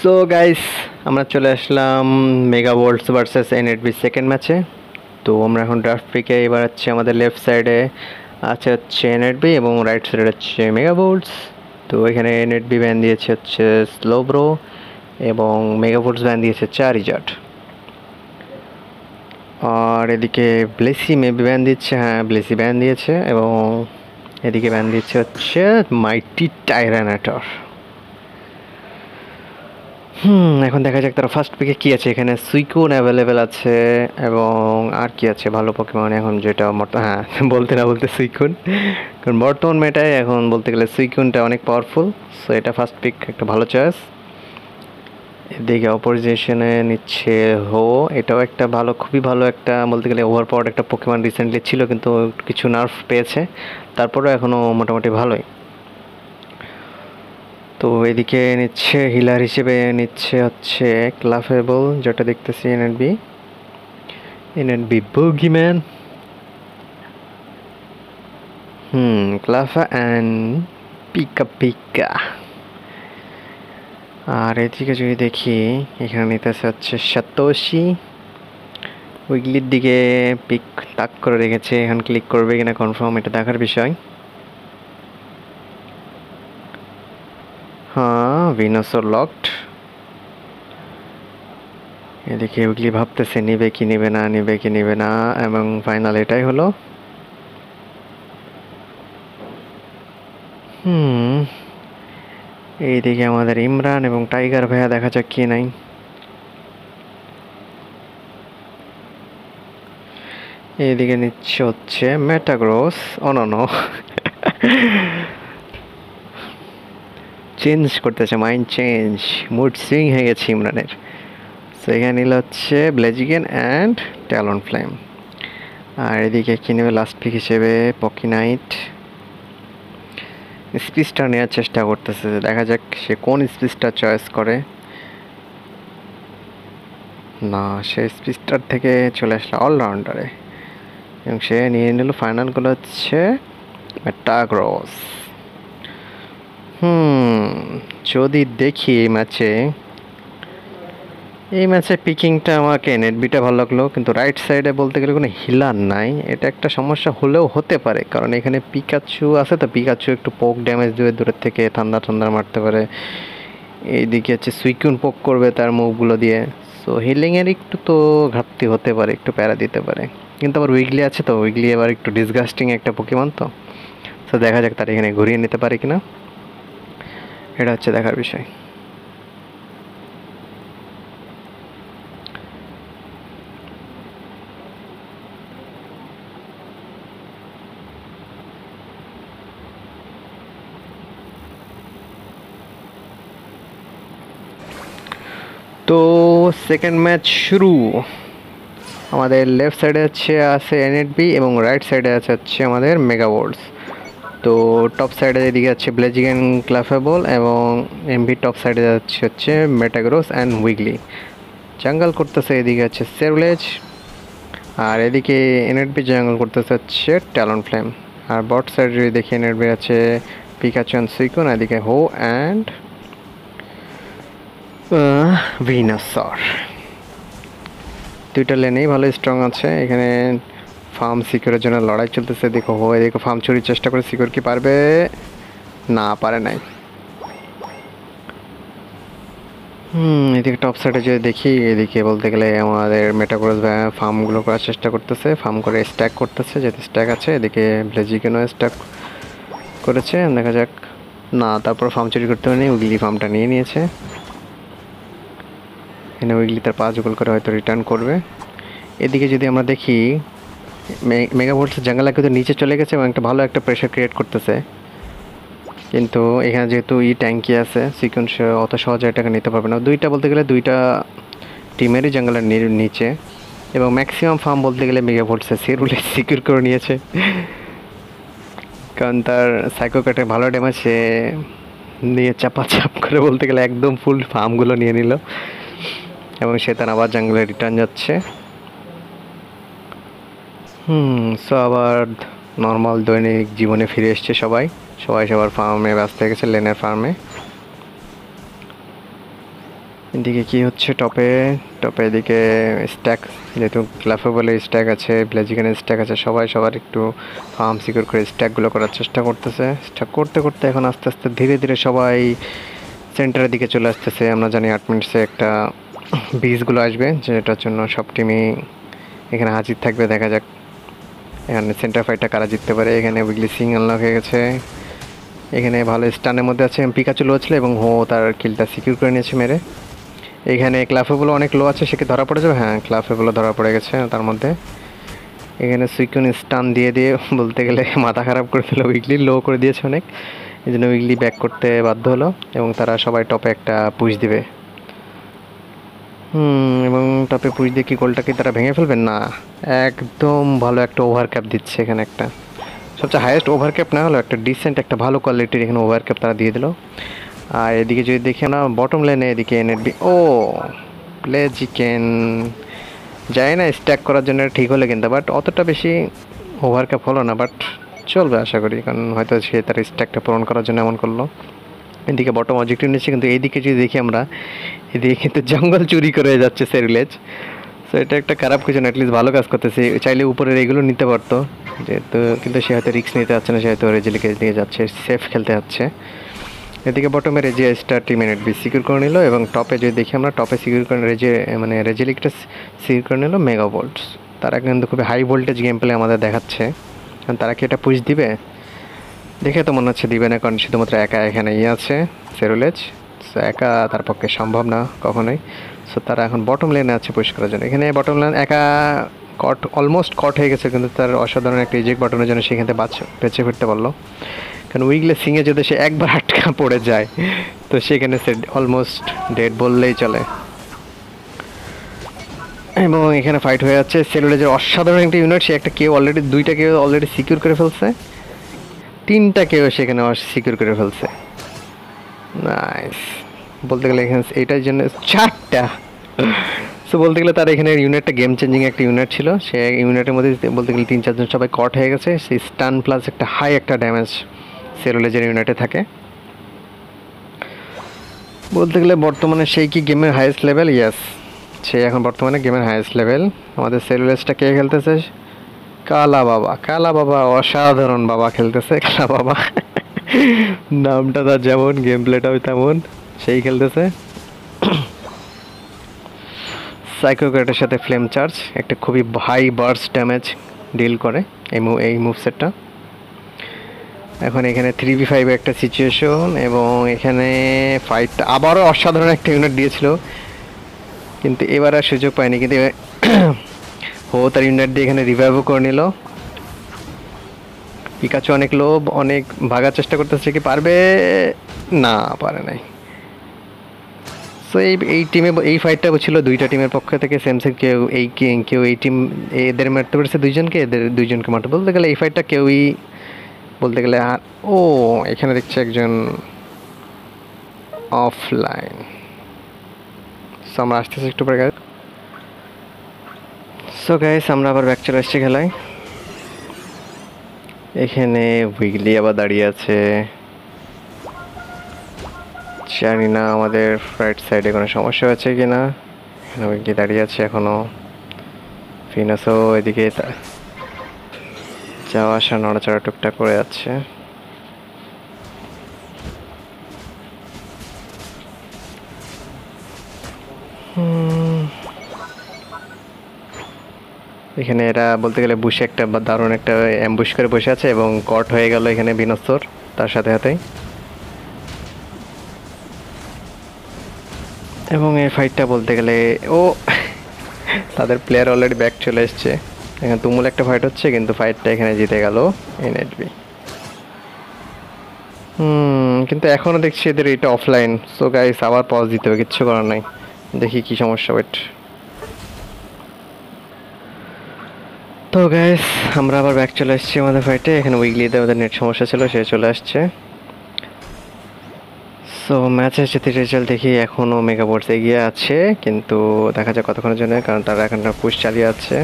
So guys, আমরা চলে আসলাম mega world's versus এনএডবি second ম্যাচে। তো আমরা এখন ড্রাফট পিকে এবার হচ্ছে আমাদের লেফট সাইডে আছে হচ্ছে এনএডবি এবং রাইট সাইডে হচ্ছে মেগা ওয়ার্ল্ডস। তো এখানে এনএডবি ব্যান দিয়েছে হচ্ছে স্লোব্রো এবং মেগা ওয়ার্ল্ডস ব্যান দিয়েছে চারিজাট। আর এদিকে ব্লেসি মেবি ব্যান দিচ্ছে, হ্যাঁ ব্লেসি ব্যান দিয়েছে, এবং এদিকে ব্যান দিচ্ছে হচ্ছে মাইটি টাইরানেটর। এখন দেখা যাক তারা ফার্স্ট পিকে কী আছে। এখানে সুইকুন অ্যাভেলেবেল আছে এবং আর কি আছে ভালো পকেমন এখন, যেটা হ্যাঁ বলতে না বলতে সুইকুন, কারণ বর্তমান মেটায় এখন বলতে গেলে সুইকুনটা অনেক পাওয়ারফুল। সো এটা ফার্স্ট পিক একটা ভালো চয়েস। এদিকে অপোজিশনে নিচ্ছে হো, এটাও একটা ভালো, খুবই ভালো একটা বলতে গেলে ওভার পাওয়ার একটা পকেমন রিসেন্টলি ছিল, কিন্তু কিছু নার্ভ পেয়েছে, তারপরেও এখনও মোটামুটি ভালোই। তো এদিকে নিচ্ছে হিলার হিসেবে নিচ্ছে হচ্ছে ক্লাফেবল, যেটা দেখতেছি এনএনবি বুগিম্যান, ক্লাফা অ্যান্ড পিকা পিকা। আর এদিকে যদি দেখি এখানে নিতেছে হচ্ছে সাতোশি, উইগলির দিকে পিক তাক করে রেখেছে, এখন ক্লিক করবে কিনা কনফার্ম, এটা দেখার বিষয়। হ্যাঁ, ভিনাসর লকড। এদিকে উইগলি ভাবতেছে নিবে কি নিবে না, নিবে কি নিবে না, এবং ফাইনাল এটাই হলো। এইদিকে আমাদের ইমরান এবং টাইগার ভাইয়া, দেখা যাক কি নাই। এইদিকে নিচ্ছে হচ্ছে মেটাগ্রোস, অনন চেঞ্জ করতেছে, মাইন্ড চেঞ্জ, মুড সুইং হয়ে গেছে ইমরানের। সো এখানে নিল হচ্ছে ব্লেজিগেন অ্যান্ড ট্যালন ফ্লেম। আর এদিকে কি নেবে লাস্ট পিক হিসেবে পকিনাইট। স্পিচটা নেওয়ার চেষ্টা করতেছে, দেখা যাক সে কোন স্পিচটা চয়েস করে। না, সে স্পিচটার থেকে চলে আসলো অলরাউন্ডারে, এবং সে নিয়ে নিল ফাইনালগুলো হচ্ছে মেটাগ্রোস। যদি দেখি এই ম্যাচে পিকিংটা আমাকে নেটবিটা ভালো লাগলো, কিন্তু রাইট সাইডে বলতে গেলে কোনো হিলার নাই, এটা একটা সমস্যা হলেও হতে পারে, কারণ এখানে পিকাচু আছে, তো পিকাচু একটু পোক ড্যামেজ দেবে দূরের থেকে, ঠান্ডা মারতে পারে। এইদিকে হচ্ছে সুইকুন পোক করবে তার মুভগুলো দিয়ে, সো হিলিংয়ের একটু তো ঘাটতি হতে পারে, একটু প্যারা দিতে পারে। কিন্তু আবার উইগলি আছে, তো উইগলি আবার একটু ডিসগাস্টিং একটা পোকেমন, তো দেখা যাক তার এখানে ঘুরিয়ে নিতে পারে কিনা, এটা হচ্ছে দেখার বিষয়। তো সেকেন্ড ম্যাচ শুরু। আমাদের লেফট সাইডে আছে এনএডবি এবং রাইট সাইডে হচ্ছে আমাদের মেগা ওয়ার্ল্ডস। তো টপ সাইডে এদিকে আছে ব্লেজিগেন, ক্লাফেবল এবং এমভি। টপ সাইডে হচ্ছে মেটাগ্রোস অ্যান্ড উইগলি। জাঙ্গল করতেছে এদিকে আছে সেরুলেজ, আর এদিকে এনএডবি জাঙ্গল করতেছে হচ্ছে ট্যালন ফ্লেম। আর বট সাইডে যদি দেখি এনএডবি আছে পিকাচু অ্যান্ড সুইকুন, এদিকে হো অ্যান্ড ভিনাসর। দুইটা লেনেই ভালো স্ট্রং আছে। এখানে ফার্ম সিকিউরের জন্য লড়াই চলতেছে, দেখো হো এদিকে ফার্ম চুরির চেষ্টা করে, সিকিউর কি পারবে? না, পারে নাই। এদিকে টপ সাইডে যদি দেখি, এদিকে বলতে গেলে আমাদের মেটাগ্রোস ফার্মগুলো করার চেষ্টা করতেছে, ফার্ম করে স্ট্যাক করতেছে, যেহেতু স্ট্যাক আছে। এদিকে ব্লেজিকেনও স্ট্যাক করেছে, দেখা যাক। না, তারপর ফার্ম চুরি করতে হয়নি, উইগলি ফার্মটা নিয়ে নিয়েছে। এখানে উইগলি তার 5 গোল করে হয়তো রিটার্ন করবে। এদিকে যদি আমরা দেখি মেগা ভোল্টসের জাঙ্গালা কিন্তু নিচে চলে গেছে এবং একটা ভালো একটা প্রেশার ক্রিয়েট করতেছে, কিন্তু এখানে যেহেতু ট্যাঙ্কি আছে, সিকোয়েন্স অত সহজে এটাকে নিতে পারবে না। দুইটা বলতে গেলে দুইটা টিমেরই জাঙ্গালার নিচে, এবং ম্যাক্সিমাম ফার্ম বলতে গেলে মেগা ভোল্টসে সেরুলে সিকিউর করে নিয়েছে, কারণ তার সাইকোপ্যাথের ভালো ড্যামেজ সে নিয়ে চাপ করে বলতে গেলে একদম ফুল ফার্মগুলো নিয়ে নিল, এবং সে তার আবার জাঙ্গলে রিটার্ন যাচ্ছে। সো আবার নর্মাল দৈনিক জীবনে ফিরে এসছে সবাই সবার ফার্মে ব্যস্ত হয়ে গেছে, লেনের ফার্মে। এদিকে কি হচ্ছে টপে? টপে এদিকে স্ট্যাক, যেহেতু ক্লাফেবলের স্ট্যাক আছে, ব্লেজিকেনের স্ট্যাক আছে, সবাই সবার একটু ফার্ম সিকিউর করে স্ট্যাকগুলো করার চেষ্টা করতেছে। স্ট্যাক করতে করতে এখন আস্তে আস্তে ধীরে ধীরে সবাই সেন্টারের দিকে চলে আসতেছে। আমরা জানি 8 মিনিটসে একটা বিজগুলো আসবে, যেটার জন্য সব টিমই এখানে হাজির থাকবে। দেখা যাক এখানে সেন্টার ফাইটটা কারা জিততে পারে। এখানে উইগলি সিং আনলক হয়ে গেছে, এখানে ভালো স্টানের মধ্যে আছে, পিকাচু লো ছিল এবং তার কিলটা সিকিউর করে নিয়েছে মেরে। এখানে ক্লাফেবল অনেক লো আছে, সে কি ধরা পড়ে যাবে? হ্যাঁ, ক্লাফেবল ধরা পড়ে গেছে তার মধ্যে। এখানে সুইকুন স্টান দিয়ে দিয়ে বলতে গেলে মাথা খারাপ করে দিল, উইগলি লো করে দিয়েছে অনেক, এই জন্য উইগলি ব্যাক করতে বাধ্য হলো এবং তারা সবাই টপে একটা পুশ দিবে। এবং টপে পুশ দিয়ে কি গোলটাকে তারা ভেঙে ফেলবেন? না, একদম ভালো একটা ওভার ক্যাপ দিচ্ছে এখানে, একটা সবচেয়ে হাইয়েস্ট ওভার ক্যাপ না হলো একটা ডিসেন্ট একটা ভালো কোয়ালিটির এখানে ওভার ক্যাপ তারা দিয়ে দিল। আর এদিকে যদি দেখি না বটম লাইনে, এদিকে এনএডবি ও প্লে চিকেন যায় না স্ট্যাক করার জন্য ঠিক হলে কিন্তু, বাট অতটা বেশি ওভার ক্যাপ হলো না, বাট চলবে আশা করি, কারণ হয়তো সে তার স্ট্যাকটা পূরণ করার জন্য এমন করলো। এদিকে বটম অবজেক্টিভ নিচ্ছে, কিন্তু এইদিকে যদি দেখি আমরা, এদিকে কিন্তু জঙ্গল চুরি করে যাচ্ছে সেরিলেজ। সো এটা একটা খারাপ কিছু না, অ্যাটলিস্ট ভালো কাজ করতেছে। চাইলে উপরের এগুলো নিতে পারতো যেহেতু, কিন্তু সে হয়তো রিস্ক নিতে যাচ্ছে না, সে হয়তো রেজেলিকে নিয়ে যাচ্ছে, সেফ খেলতে যাচ্ছে। এদিকে বটমে রেজে স্টার টিম এনএডবি সিকিউর করে নিল এবং টপে যদি দেখি আমরা, টপে সিকিউর করে রেজেলিকটা সিকিউর করে নিল মেগা ভোল্টস। তারা কিন্তু খুবই হাই ভোল্টেজ গেম প্লে আমাদের দেখাচ্ছে, কারণ তারা কি এটা পুশ দিবে? দেখে তো মনে হচ্ছে দিবে না, কারণ শুধুমাত্র একা এখানে আছে সেরুলেজ, সো একা তার পক্ষে সম্ভব না কখনোই। সো তারা এখন বটম লেনে আছে পুশ করার জন্য। এখানে বটম লেন একা কট, অলমোস্ট কট হয়ে গেছে, কিন্তু তার অসাধারণ একটা রিজেক্ট বাটনের জন্য সেখান থেকে বেঁচে ফিরতে পারলো। কারণ উইগলে সিংয়ে যদি সে একবার আটকা পড়ে যায় তো সেখানে সে অলমোস্ট ডেড বললেই চলে। এবং এখানে ফাইট হয়ে যাচ্ছে। সেলুলেজের অসাধারণ একটা ইউনিট, সে একটা কেউ অলরেডি, দুইটা কেউ অলরেডি সিকিউর করে ফেলছে, তিনটা কেউ সেখানে সিকিউর করে ফেলছে। নাইস, বলতে গেলে এখানে এইটার জন্য চারটা। সো বলতে গেলে তার এখানে ইউনিটটা গেম চেঞ্জিং একটা ইউনিট ছিল, সে ইউনিটের মধ্যে বলতে গেলে 3-4 জন সবাই কট হয়ে গেছে। সেই স্টান প্লাস একটা হাই একটা ড্যামেজ সেরোলেজের ইউনিটে থাকে। বলতে গেলে বর্তমানে সেই কি গেমের হাইয়েস্ট লেভেল? ইয়াস, সে এখন বর্তমানে গেমের হাইয়েস্ট লেভেল। আমাদের সেরোলেজটা কে খেলতেছে? কালা বাবা। কালা বাবা অসাধারণ বাবা খেলতেছে, কালা বাবা নামটা তার যেমন, গেম প্লেটাও তেমন, সেই খেলতেছে। সাইকোগ্রেটের সাথে ফ্লেম চার্জ একটা খুবই হাই বার্স্ট ড্যামেজ ডিল করে এই মুভসেটটা। এখন এখানে 3v5 একটা সিচুয়েশন এবং এখানে ফাইটটা আবারও অসাধারণ একটা ইউনিট দিয়েছিল, কিন্তু এবার আর সুযোগ পায়নি। কিন্তু তার ইউনিট দিয়ে এখানে রিভাইভও করে নিল। পিকাচু অনেক লোভ, অনেক ভাগার চেষ্টা করতেছে, কি পারবে? না, পারে নাই। সো এই টিমে এই ফাইটটা ছিল দুইটা টিমের পক্ষ থেকে, সেম কেউ এই টিম এদের মারতে পেরেছে দুইজনকে, এদের দুইজনকে মারতে, বলতে গেলে এই ফাইটটা কেউই বলতে গেলে। আর এখানে দেখছি একজন অফলাইন। সো আমরা আসতেছি একটু পরে গাইস। সো গাইস আমরা আবার ব্যাক চলে আসছি খেলায়। এখানে উইগলি আবার দাঁড়িয়ে আছে, জানি না আমাদের রাইট সাইডে কোনো সমস্যা হচ্ছে কি না। এখানে উইগলি দাঁড়িয়ে আছে এখনও, ফিনাসও এদিকে যাওয়া আসা নড়াচড়া টুকটাক করে যাচ্ছে। এখানে এরা বলতে গেলে বুশে একটা দারুণ একটা অ্যাম্বুশ করে বসে আছে এবং কট হয়ে গেল এখানে বিনস্তর তার সাথে সাথেই। এবং এই ফাইটটা বলতে গেলে তাদের প্লেয়ার অলরেডি ব্যাক চলে এসছে। এখানে তুমুল একটা ফাইট হচ্ছে, কিন্তু ফাইটটা এখানে জিতে গেল এনএডবি। কিন্তু এখনও দেখছি এদের এটা অফলাইন। সো গাইস আবার পজ দিতে হবে, কিচ্ছু করার নাই। দেখি কি সমস্যা। ওয়েট, তো গাইস আমরা আবার ব্যাক চলে আসছি আমাদের ফাইটে। এখানে উইগলিতে আমাদের নেট সমস্যা ছিল, সে চলে আসছে। সো ম্যাচের যেতে রেজাল্ট দেখি, এখনও মেগাবোর্ডস এগিয়ে আছে, কিন্তু দেখা যাক কতক্ষণের জন্য, কারণ তারা এখন পুশ চালিয়ে আছে।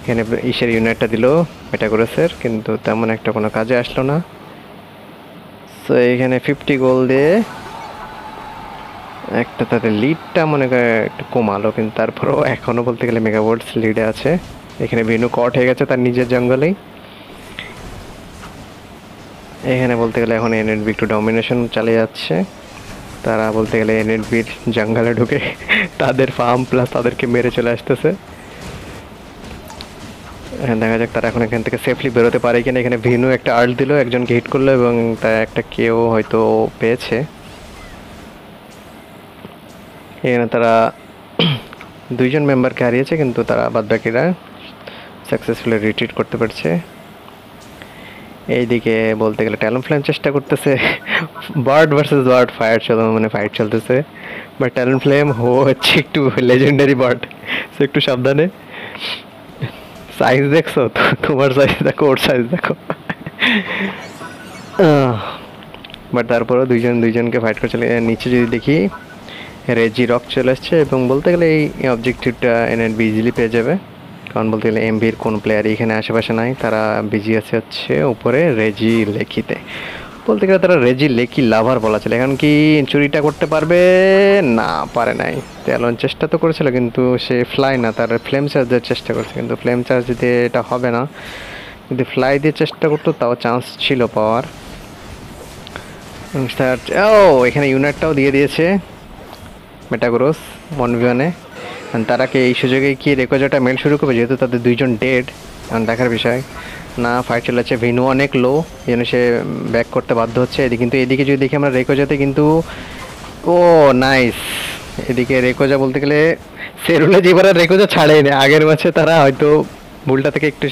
এখানে ইসের ইউনিটটা দিল মেটাগোরাসের, কিন্তু তেমন একটা কোনো কাজে আসলো না। সো এখানে 50 গোল দিয়ে একটা তাদের লিডটা মনে করে একটু কমালো, কিন্তু তারপরেও এখনও বলতে গেলে মেগাভোল্টস লিডে আছে। এখানে ভেনু কট হয়ে গেছে তার নিজের জঙ্গলেই। এখানে বলতে গেলে এখন এনএডবি একটু ডমিনেশন চালিয়ে যাচ্ছে। তারা বলতে গেলে এনএডবির জঙ্গলে ঢুকে তাদের ফার্ম প্লাস তাদেরকে মেরে চলে আসতেছে। দেখা যাক তারা এখন এখান থেকে সেফলি বেরোতে পারে কিনা। এখানে ভিনু একটা আর্ল দিল, একজনকে হিট করলো এবং তার একটা কেউ হয়তো পেয়েছে। এখানে তারা দুইজন মেম্বারকে হারিয়েছে, কিন্তু তারা বাদবাকিরা সাকসেসফুলি রিট্রিট করতে পারছে। এইদিকে বলতে গেলে ট্যালন ফ্লেম চেষ্টা করতেছে, বার্ড ভার্সেস বার্ড ফাইট চলতেছে। বাট ট্যালন ফ্লেম হচ্ছে একটু লেজেন্ডারি বার্ড, সে একটু সাবধানে। সাইজ দেখছো তো, তোমার সাইজ দেখো, ওর সাইজ দেখো। বাট তারপরেও দুইজনকে ফাইট করছে। নিচে যদি দেখি রেজি রক চলে আসছে, এবং বলতে গেলে এই অবজেক্টিভটা এনএডবি ইজিলি পেয়ে যাবে। কারণ বলতে গেলে এমবির কোন প্লেয়ারই এখানে আশেপাশে নাই, তারা বিজি আছে হচ্ছে উপরে রেজি লেকিতে। বলতে গেলে তারা রেজি লেকি লাভার বলা ছিল। এখন কি চুরিটা করতে পারবে? না, পারে নাই। তেলন চেষ্টা তো করেছিল, কিন্তু সে ফ্লাই না, তার ফ্লেম চার্জের চেষ্টা করছে, কিন্তু ফ্লেম চার্জ দিয়ে এটা হবে না। যদি ফ্লাই দিয়ে চেষ্টা করতো তাও চান্স ছিল পাওয়ার। ও এখানে ইউনিটটাও দিয়ে দিয়েছে মেটাগ্রোস 1v1-এ। তারা কি এই সুযোগে কি রেকোজাটা মেল শুরু করবে, যেহেতু তাদের দুইজন ডেড? এখন দেখার বিষয়। না, ফাইট চলেছে, ভিনু অনেক লো, এই জন্য সে ব্যাক করতে বাধ্য হচ্ছে। এদিকে কিন্তু এদিকে যদি দেখি আমরা রেকোজাতে কিন্তু ও নাইস। এদিকে রেকোজা বলতে গেলে সেরুলে যেবার রেকোজা ছাড়েই না। আগের ম্যাচে তারা হয়তো ভুলটা থেকে একটু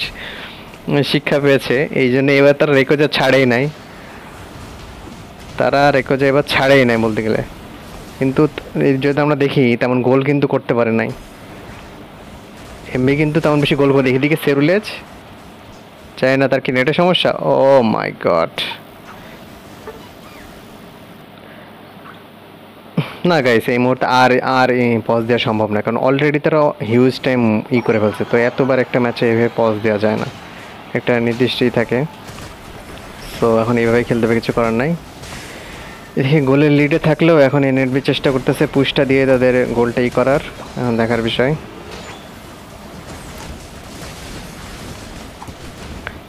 শিক্ষা পেয়েছে, এই জন্য এবার তারা রেকোজা ছাড়েই নাই। তারা রেকোজা এবার ছাড়েই নাই বলতে গেলে। কিন্তু যদি আমরা দেখি তেমন গোল কিন্তু করতে পারে নাই এমবি, কিন্তু তেমন বেশি গোল করে দেখি। এদিকে সেরুলেজ চাই না, তার কি নেটের সমস্যা? ও মাই গড। না গাইস, এই মুহূর্তে আর পজ দেওয়া সম্ভব না, কারণ অলরেডি তারা হিউজ টাইম করে ফেলছে। তো এতবার একটা ম্যাচে এভাবে পজ দেওয়া যায় না, একটা নির্দিষ্টই থাকে। সো এখন এইভাবেই খেলতে হবে, কিছু করার নাই। এদিকে গোলের লিডে থাকলেও এখন এনএডবি চেষ্টা করতেছে পুশটা দিয়ে তাদের গোলটাই করার। এখন দেখার বিষয়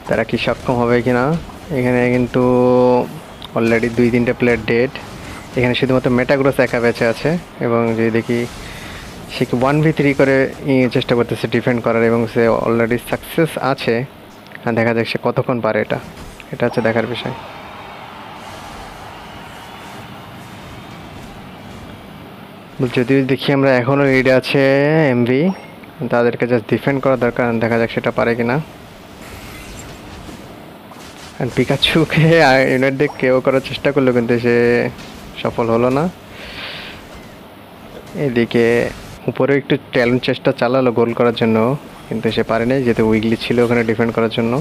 তারা কি সক্ষম হবে কিনা। এখানে কিন্তু অলরেডি 2-3টে প্লেয়ার ডেড। এখানে শুধুমাত্র মেটাগ্রোস একা বেঁচে আছে, এবং যদি দেখি সে কি 1v3 করে চেষ্টা করতেছে ডিফেন্ড করার, এবং সে অলরেডি সাকসেস আছে। আর দেখা যাক সে কতক্ষণ পারে, এটা হচ্ছে দেখার বিষয়। যদি দেখি আমরা এখনও লিডে আছে এমভি, তাদেরকে জাস্ট ডিফেন্ড করা দরকার। দেখা যাক সেটা পারে কিনা। আর পিকাচুকে ইউনাইট দিয়ে কেউ করার চেষ্টা করলো, কিন্তু সে সফল হলো না। এদিকে উপরে একটু ট্যালেন্ট চেষ্টা চালালো গোল করার জন্য, কিন্তু সে পারেনি, যেহেতু উইকলি ছিল ওখানে ডিফেন্ড করার জন্য।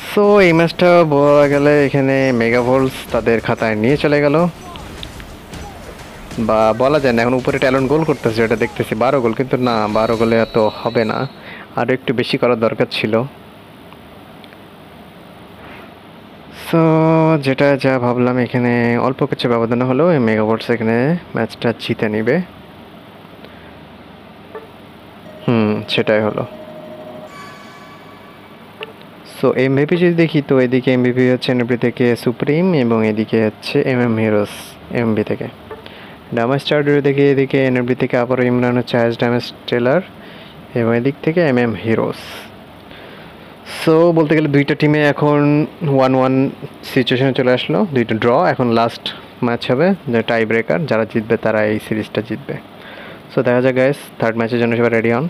সো এই ম্যাচটা বলা গেলে এখানে মেগাভোলস তাদের খাতায় নিয়ে চলে গেল, বা বলা যায় না। এখন উপরে ট্যালেন্ট গোল করতেছে, এটা দেখতেছি 12 গোল, কিন্তু না, 12 গোলে এত হবে না, আরও একটু বেশি করার দরকার ছিল। সো যেটা যা ভাবলাম, এখানে অল্প কিছু ব্যবধান হলেও এই মেগাভোলস এখানে ম্যাচটা জিতে নিবে। সেটাই হলো। সো এমভিপি যদি দেখি, তো এদিকে এমভিপি হচ্ছে এনএফডি থেকে সুপ্রিম, এবং এদিকে হচ্ছে হিরোস এমবি থেকে। ড্যামেজ স্টার্ডিও দেখি, এদিকে এনএফডি থেকে আবারও ইমরান হচ্ছে হাইয়েস্ট ড্যামেজ টেলার, এবং এদিক থেকে হিরোস। সো বলতে গেলে দুইটা টিমে এখন 1-1 সিচুয়েশনে চলে আসলো, দুইটা ড্র। এখন লাস্ট ম্যাচ হবে, যে টাই ব্রেকার, যারা জিতবে তারা এই সিরিজটা জিতবে। সো দেখা যাক গাইস, থার্ড ম্যাচের জন্য সবাই রেডি হন।